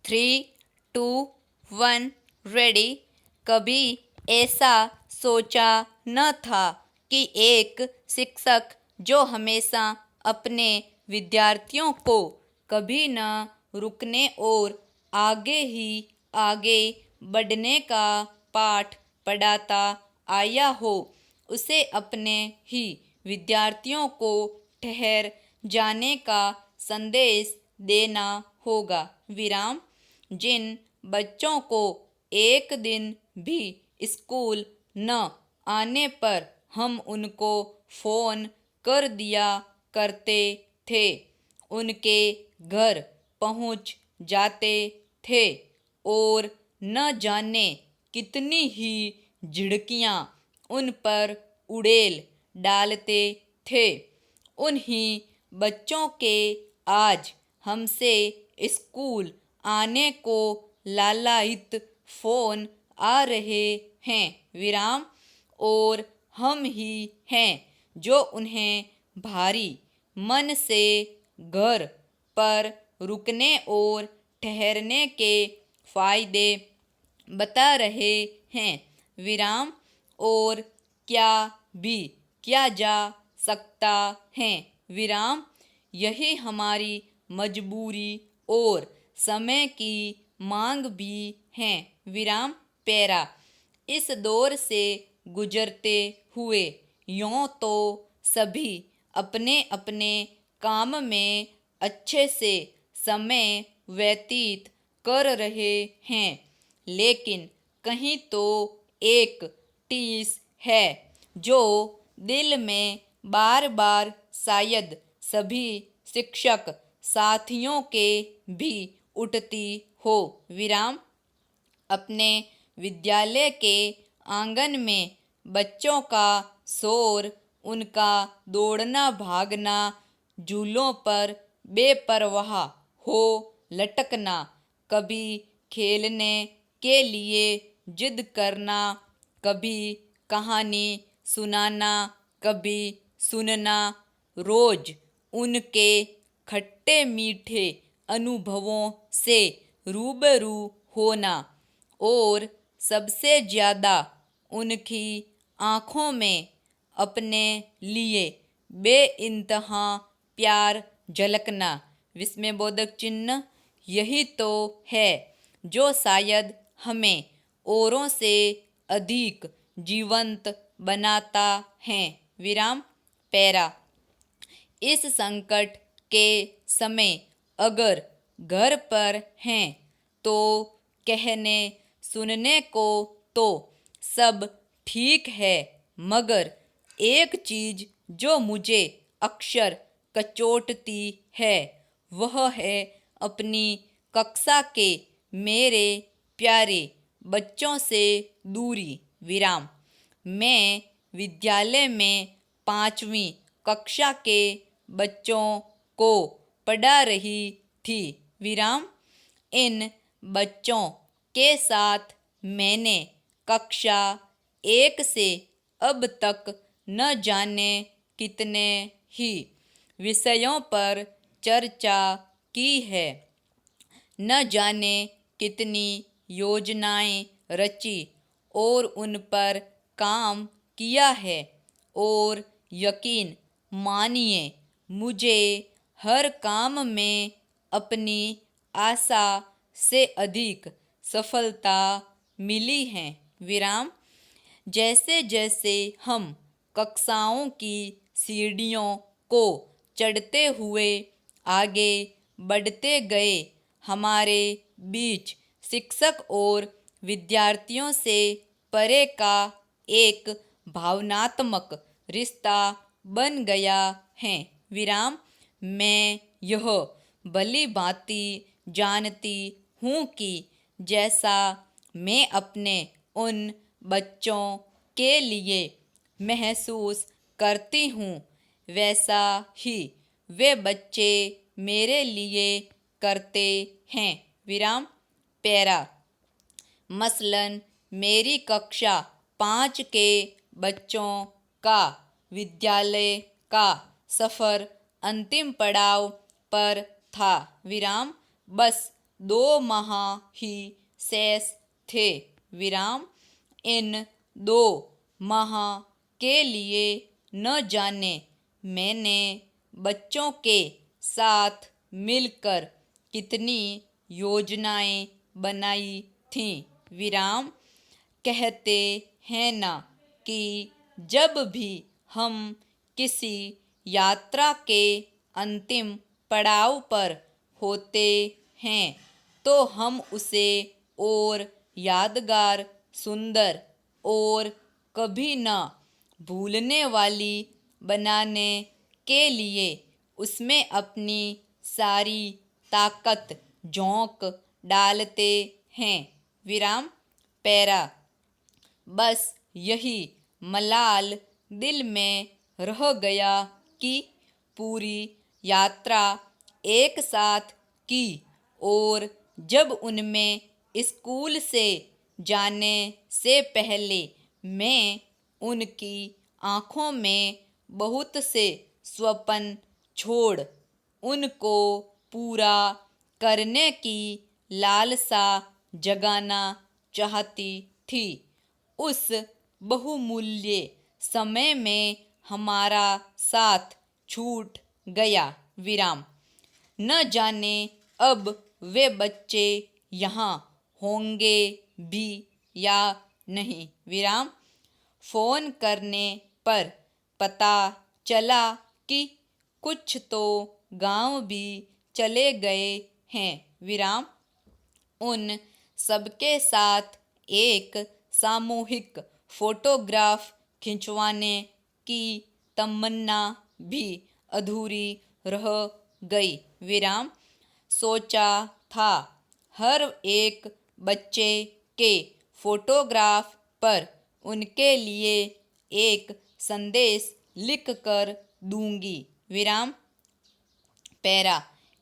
3, 2, 1 ready. कभी ऐसा सोचा न था कि एक शिक्षक जो हमेशा अपने विद्यार्थियों को कभी न रुकने और आगे ही आगे बढ़ने का पाठ पढ़ाता आया हो, उसे अपने ही विद्यार्थियों को ठहर जाने का संदेश देना होगा। विराम। जिन बच्चों को एक दिन भी स्कूल न आने पर हम उनको फ़ोन कर दिया करते थे, उनके घर पहुंच जाते थे और न जाने कितनी ही झिड़कियां उन पर उड़ेल डालते थे। उन्हीं बच्चों के आज हमसे स्कूल आने को लालायित फ़ोन आ रहे हैं। विराम। और हम ही हैं जो उन्हें भारी मन से घर पर रुकने और ठहरने के फ़ायदे बता रहे हैं। विराम। और क्या भी किया जा सकता है। विराम। यही हमारी मजबूरी और समय की मांग भी है। विराम। पैरा। इस दौर से गुजरते हुए यूँ तो सभी अपने अपने काम में अच्छे से समय व्यतीत कर रहे हैं, लेकिन कहीं तो एक टीस है जो दिल में बार बार शायद सभी शिक्षक साथियों के भी उठती हो। विराम। अपने विद्यालय के आंगन में बच्चों का शोर, उनका दौड़ना भागना, झूलों पर बेपरवाह हो लटकना, कभी खेलने के लिए जिद करना, कभी कहानी सुनाना, कभी सुनना, रोज उनके खट्टे मीठे अनुभवों से रूबरू होना और सबसे ज़्यादा उनकी आँखों में अपने लिए बेइंतहा प्यार झलकना। विस्मयबोधक चिन्ह। यही तो है जो शायद हमें औरों से अधिक जीवंत बनाता है। विराम। पैरा। इस संकट के समय अगर घर पर हैं तो कहने सुनने को तो सब ठीक है, मगर एक चीज़ जो मुझे अक्सर कचोटती है वह है अपनी कक्षा के मेरे प्यारे बच्चों से दूरी। विराम। मैं विद्यालय में 5वीं कक्षा के बच्चों को पढ़ा रही थी। विराम। इन बच्चों के साथ मैंने कक्षा 1 से अब तक न जाने कितने ही विषयों पर चर्चा की है, न जाने कितनी योजनाएं रची और उन पर काम किया है। और यकीन मानिए मुझे हर काम में अपनी आशा से अधिक सफलता मिली है। विराम। जैसे जैसे हम कक्षाओं की सीढ़ियों को चढ़ते हुए आगे बढ़ते गए, हमारे बीच शिक्षक और विद्यार्थियों से परे का एक भावनात्मक रिश्ता बन गया है। विराम। मैं यह भली भांति जानती हूँ कि जैसा मैं अपने उन बच्चों के लिए महसूस करती हूँ, वैसा ही वे बच्चे मेरे लिए करते हैं। विराम। पैरा। मसलन मेरी कक्षा 5 के बच्चों का विद्यालय का सफ़र अंतिम पड़ाव पर था। विराम। बस 2 माह ही शेष थे। विराम। इन 2 माह के लिए न जाने मैंने बच्चों के साथ मिलकर कितनी योजनाएं बनाई थीं। विराम। कहते हैं ना कि जब भी हम किसी यात्रा के अंतिम पड़ाव पर होते हैं तो हम उसे और यादगार, सुंदर और कभी न भूलने वाली बनाने के लिए उसमें अपनी सारी ताकत झोंक डालते हैं। विराम। पैरा। बस यही मलाल दिल में रह गया कि पूरी यात्रा एक साथ की और जब उनमें स्कूल से जाने से पहले मैं उनकी आँखों में बहुत से स्वप्न छोड़ उनको पूरा करने की लालसा जगाना चाहती थी। उस बहुमूल्य समय में हमारा साथ छूट गया। विराम। न जाने अब वे बच्चे यहाँ होंगे भी या नहीं। विराम। फ़ोन करने पर पता चला कि कुछ तो गांव भी चले गए हैं। विराम। उन सबके साथ एक सामूहिक फोटोग्राफ खिंचवाने की तमन्ना भी अधूरी रह गई। विराम। सोचा था हर एक बच्चे के फोटोग्राफ पर उनके लिए एक संदेश लिख कर दूंगी। विराम। पैरा।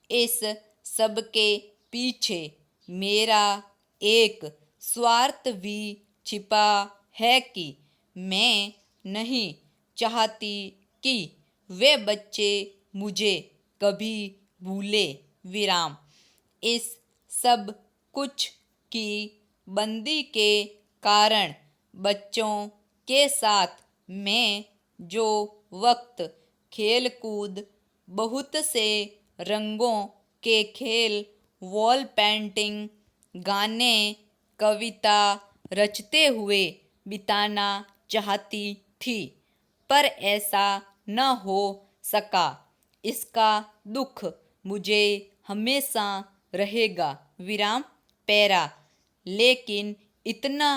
इस सब के पीछे मेरा एक स्वार्थ भी छिपा है कि मैं नहीं चाहती कि वे बच्चे मुझे कभी भूले। विराम। इस सब कुछ की बंदी के कारण बच्चों के साथ मैं जो वक्त खेल कूद, बहुत से रंगों के खेल, वॉल पेंटिंग, गाने, कविता रचते हुए बिताना चाहती थी, पर ऐसा न हो सका। इसका दुख मुझे हमेशा रहेगा। विराम। पैरा। लेकिन इतना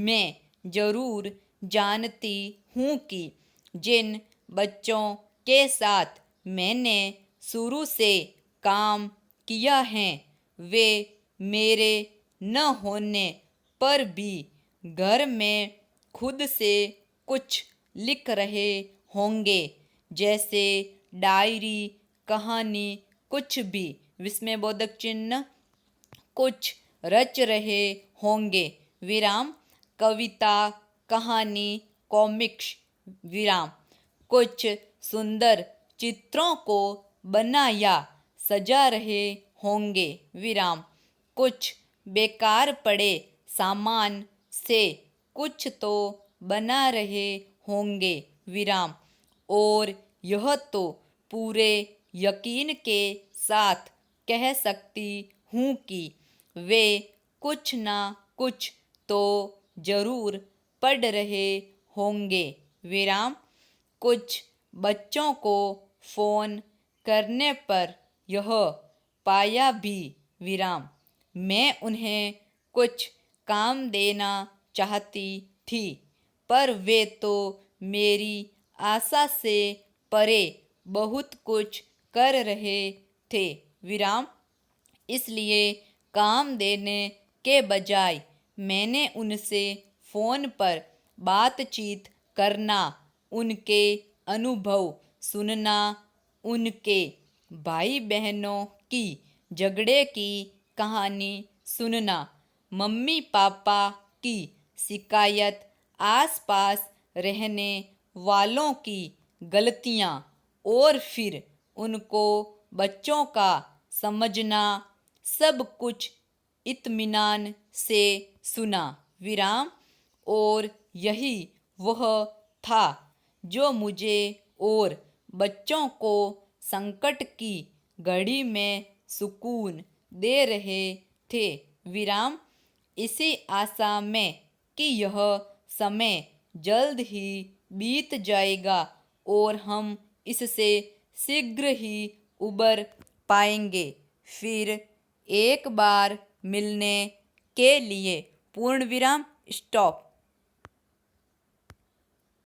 मैं जरूर जानती हूँ कि जिन बच्चों के साथ मैंने शुरू से काम किया है वे मेरे न होने पर भी घर में खुद से कुछ लिख रहे होंगे, जैसे डायरी, कहानी, कुछ भी विस्मयबोधक चिन्ह कुछ रच रहे होंगे। विराम। कविता, कहानी, कॉमिक्स। विराम। कुछ सुंदर चित्रों को बना या सजा रहे होंगे। विराम। कुछ बेकार पड़े सामान से कुछ तो बना रहे होंगे। विराम। और यह तो पूरे यकीन के साथ कह सकती हूँ कि वे कुछ ना कुछ तो जरूर पढ़ रहे होंगे। विराम। कुछ बच्चों को फ़ोन करने पर यह पाया भी। विराम। मैं उन्हें कुछ काम देना चाहती थी, पर वे तो मेरी आशा से परे बहुत कुछ कर रहे थे। विराम। इसलिए काम देने के बजाय मैंने उनसे फ़ोन पर बातचीत करना, उनके अनुभव सुनना, उनके भाई बहनों की झगड़े की कहानी सुनना, मम्मी पापा की शिकायत, आसपास रहने वालों की गलतियाँ और फिर उनको बच्चों का समझना, सब कुछ इत्मीनान से सुना विराम। और यही वह था जो मुझे और बच्चों को संकट की घड़ी में सुकून दे रहे थे विराम। इसी आशा में कि यह समय जल्द ही बीत जाएगा और हम इससे शीघ्र ही उबर पाएंगे। फिर एक बार मिलने के लिए पूर्ण विराम स्टॉप।